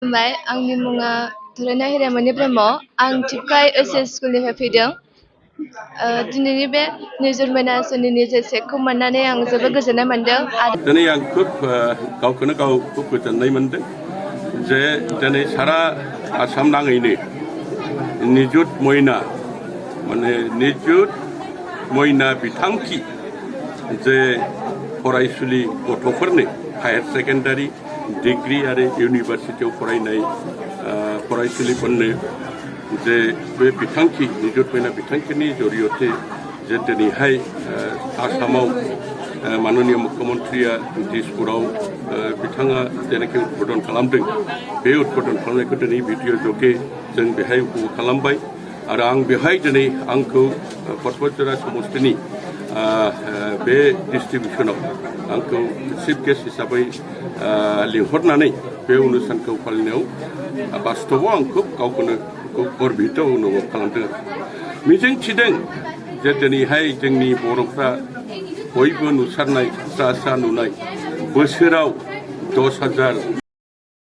खुलुमबाय आंनि मुङा धरना हिरामणि ब्रह्म आं थिपकाय ओइस स्कुलनिफ्राय फैदों दिनैनि बे निजुर मैना आसनिनि जे सेकखौ मोननानै आं जोबोद गोजोननाय मोनदों दिनै आं खुब गावखौनो गाव खुब गोजोननाय मोनदों जे दिनै सारा आसाम नाङैनो निजुत मयना माने निजुत मयना बिथांखि जे फरायसुलि गथ'फोरनो हायार सेकेन्डारि डिग्री आरो इउनिभार्सिटियाव फरायनाय फरायसुलिफोरनो जे बे बिथांखि निजुत मयना बिथांखिनि जरियते जे दिनैहाय आसामाव माननीय मुख्यमंत्रिया दिसपुराव बिथाङा जेनाखि उद्बोधन खालामदों बे उद्बोधन खालामनायखौ दिनै भिडिअ जगे जों बेहाय खालामबाय आरो आं बेहाय दिनै आंखौ पर्बतजरा समस्तिनि बे डिस्ट्रिबिउसनाव आंखौ चिफ गेस्ट हिसाबै लिंहरनानै बे अनुष्ठानखौ फालिनायाव बास्तबाव आं खुब गावखौनो गर्बित अनुभब खालामदों मिजिं थिदों जे दिनैहाय जोंनि बर'फ्रा बयबो नुसारनाय स्रा स्रा नुनाय बोसोराव 10,000